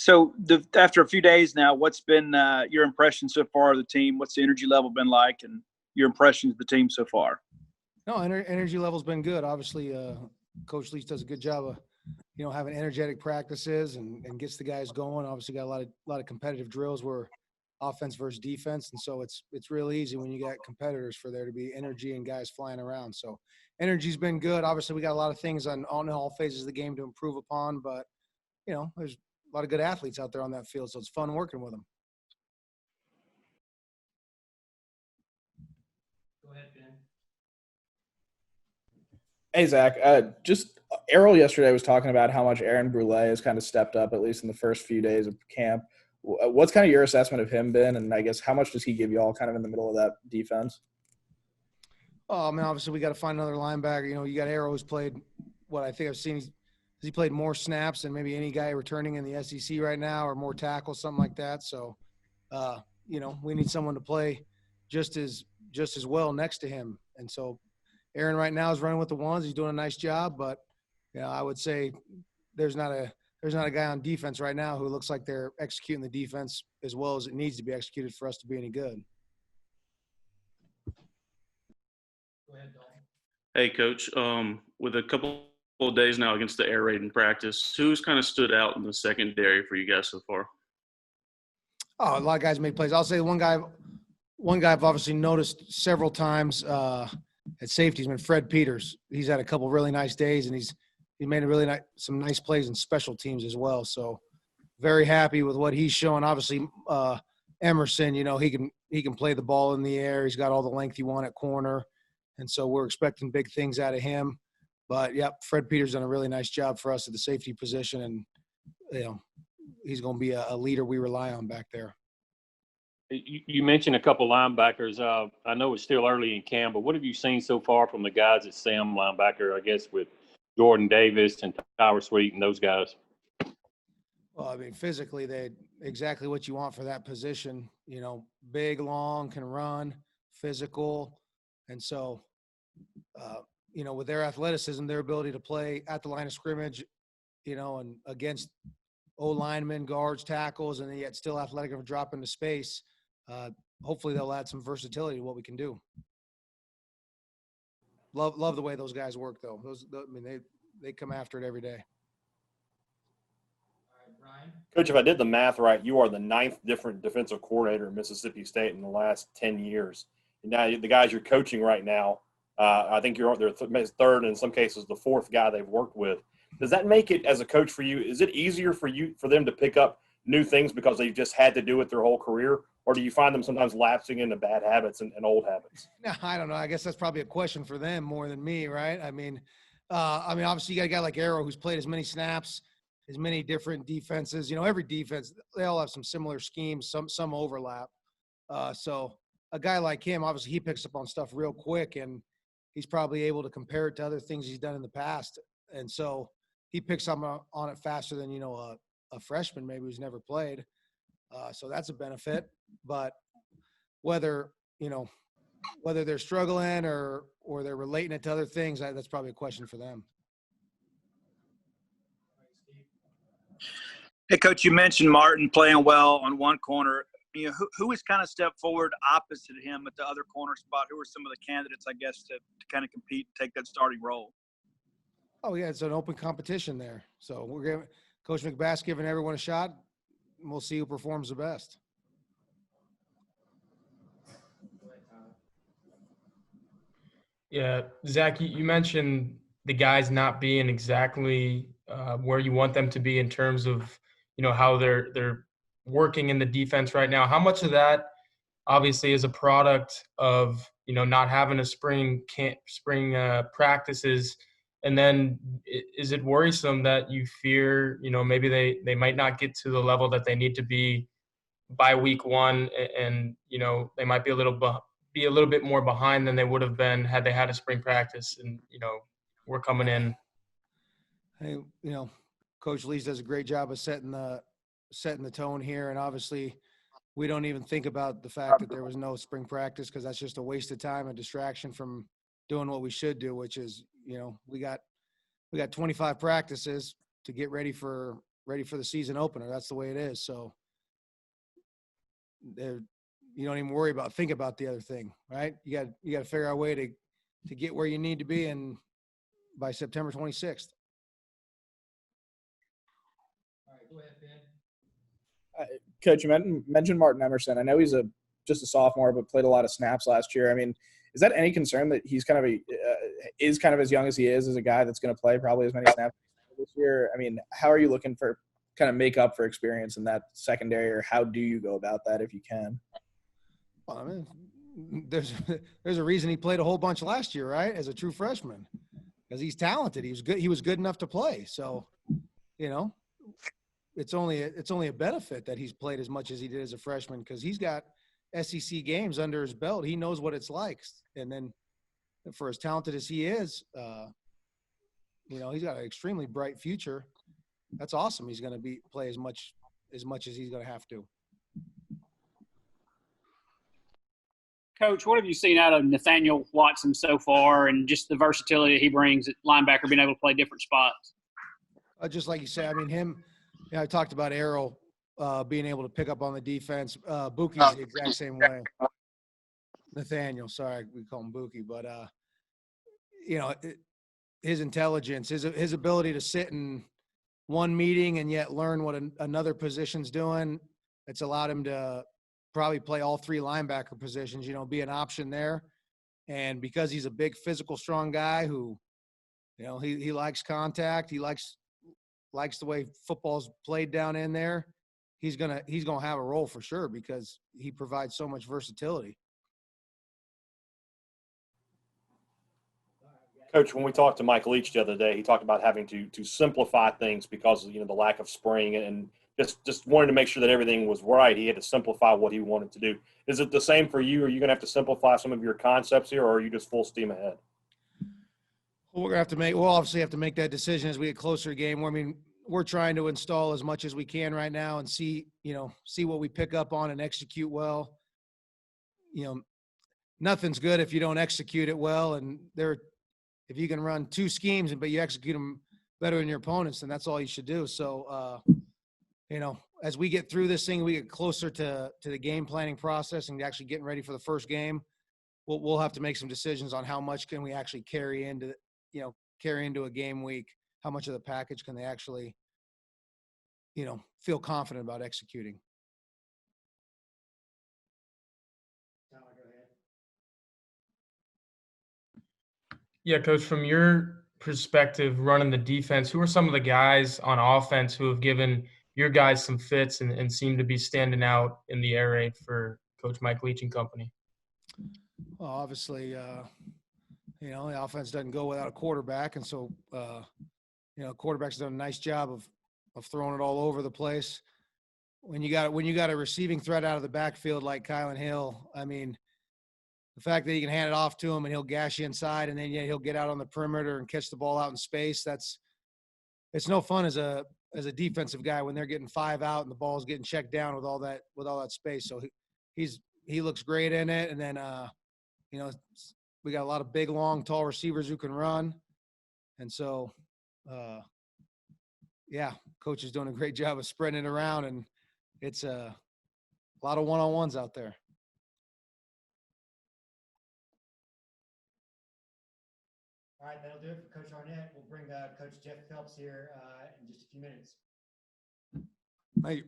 So after a few days now, what's been your impression so far of the team? What's the energy level been like, and your impressions of the team so far? No, energy level's been good. Obviously, Coach Leach does a good job of, having energetic practices and gets the guys going. Obviously, got a lot of competitive drills where offense versus defense, and so it's real easy when you got competitors for there to be energy and guys flying around. So energy's been good. Obviously, we got a lot of things on all phases of the game to improve upon, but there's a lot of good athletes out there on that field, so it's fun working with them. Go ahead, Ben. Hey, Zach. Just Errol yesterday was talking about how much Aaron Brule has kind of stepped up, at least in the first few days of camp. What's kind of your assessment of him been, and I guess how much does he give you all kind of in the middle of that defense? Oh, I mean, obviously we got to find another linebacker. You got Arrow who's played what I think I've seen. He played more snaps than maybe any guy returning in the SEC right now, or more tackles, something like that. So, we need someone to play just as well next to him. And so, Aaron right now is running with the ones. He's doing a nice job, but I would say there's not a guy on defense right now who looks like they're executing the defense as well as it needs to be executed for us to be any good. Go ahead, Dalton. Hey, Coach. With a couple of days now against the air raid in practice, who's kind of stood out in the secondary for you guys so far? Oh, a lot of guys made plays. I'll say one guy I've obviously noticed several times at safety has been Fred Peters. He's had a couple of really nice days, and he made some nice plays in special teams as well. So very happy with what he's showing. Obviously, Emerson, he can play the ball in the air. He's got all the length you want at corner. And so we're expecting big things out of him. But, yep, Fred Peters done a really nice job for us at the safety position. And, he's going to be a leader we rely on back there. You mentioned a couple linebackers. I know it's still early in camp, but what have you seen so far from the guys at Sam linebacker, I guess, with Jordan Davis and Tyler Sweet and those guys? Well, I mean, physically, they're exactly what you want for that position. Big, long, can run, physical. And so, with their athleticism, their ability to play at the line of scrimmage, and against O-linemen, guards, tackles, and yet still athletic enough to drop into space, hopefully they'll add some versatility to what we can do. Love the way those guys work, though. They come after it every day. Ryan? Coach, if I did the math right, you are the 9th different defensive coordinator in Mississippi State in the last 10 years. And now the guys you're coaching right now, I think they're third and in some cases the 4th guy they've worked with. Does that make it, as a coach for you, is it easier for them to pick up new things because they've just had to do it their whole career? Or do you find them sometimes lapsing into bad habits and old habits? No, I don't know. I guess that's probably a question for them more than me, right? I mean, obviously you got a guy like Arrow who's played as many snaps, as many different defenses. Every defense, they all have some similar schemes, some overlap. So a guy like him, obviously he picks up on stuff real quick, and he's probably able to compare it to other things he's done in the past. And so he picks up on it faster than, a freshman maybe who's never played. So that's a benefit. But whether they're struggling or they're relating it to other things, that's probably a question for them. Hey, Coach, you mentioned Martin playing well on one corner. Who has kind of stepped forward opposite him at the other corner spot? Who are some of the candidates, I guess, to kind of compete, take that starting role? Oh, yeah, it's an open competition there. So Coach McBass giving everyone a shot, and we'll see who performs the best. Yeah, Zach, you mentioned the guys not being exactly where you want them to be in terms of, how they're working in the defense right now. How much of that obviously is a product of, not having a spring practices? And then is it worrisome that you fear, maybe they might not get to the level that they need to be by week one, and they might be a little bit more behind than they would have been had they had a spring practice, and we're coming in. Hey, Coach Lees does a great job of setting the tone here, and obviously we don't even think about the fact that there was no spring practice because that's just a waste of time, a distraction from doing what we should do, which is we got 25 practices to get ready for ready for the season opener. That's the way it is. So you don't even worry about think about the other thing, right? You got to figure out a way to get where you need to be by September 26th. All right, go ahead, Ben. Coach, you mentioned Martin Emerson. I know he's just a sophomore, but played a lot of snaps last year. I mean, is that any concern that he's kind of as young as he is as a guy that's going to play probably as many snaps this year? I mean, how are you looking for kind of make up for experience in that secondary, or how do you go about that if you can? Well, I mean, there's a reason he played a whole bunch last year, right? As a true freshman, because he's talented. He was good. He was good enough to play. So, it's only a benefit that he's played as much as he did as a freshman, because he's got SEC games under his belt. He knows what it's like. And then for as talented as he is, he's got an extremely bright future. That's awesome. He's going to play as much as he's going to have to. Coach, what have you seen out of Nathaniel Watson so far, and just the versatility he brings at linebacker, being able to play different spots? Just like you say, I mean, I talked about Arrow being able to pick up on the defense. Buki's the exact same way. Nathaniel, sorry, we call him Buki, but his intelligence, his ability to sit in one meeting and yet learn what another position's doing, it's allowed him to probably play all three linebacker positions, be an option there. And because he's a big, physical, strong guy who, he likes contact, he likes the way football's played down in there, he's gonna have a role for sure, because he provides so much versatility. Coach, when we talked to Mike Leach the other day, he talked about having to simplify things because of the lack of spring and just wanted to make sure that everything was right. He had to simplify what he wanted to do. Is it the same for you? Are you going to have to simplify some of your concepts here, or are you just full steam ahead? Well, we'll obviously have to make that decision as we get closer to game. I mean, we're trying to install as much as we can right now and see what we pick up on and execute well. Nothing's good if you don't execute it well. And if you can run two schemes, but you execute them better than your opponents, then that's all you should do. So, as we get through this thing, we get closer to the game planning process and actually getting ready for the first game. We'll have to make some decisions on how much can we actually carry into a game week. How much of the package can they actually, feel confident about executing? Yeah, Coach, from your perspective, running the defense, who are some of the guys on offense who have given your guys some fits and seem to be standing out in the air raid for Coach Mike Leach and company? Well, obviously, the offense doesn't go without a quarterback. And so, quarterback's done a nice job of throwing it all over the place. When you got a receiving threat out of the backfield like Kylan Hill, I mean, the fact that he can hand it off to him and he'll gash you inside, and then he'll get out on the perimeter and catch the ball out in space. It's no fun as a defensive guy when they're getting 5 out and the ball's getting checked down with all that space. So he looks great in it. And then we got a lot of big, long, tall receivers who can run. And so coach is doing a great job of spreading it around, and it's a lot of one-on-ones out there. All right, that'll do it for Coach Arnett. We'll bring Coach Jeff Phelps here in just a few minutes. Thank you.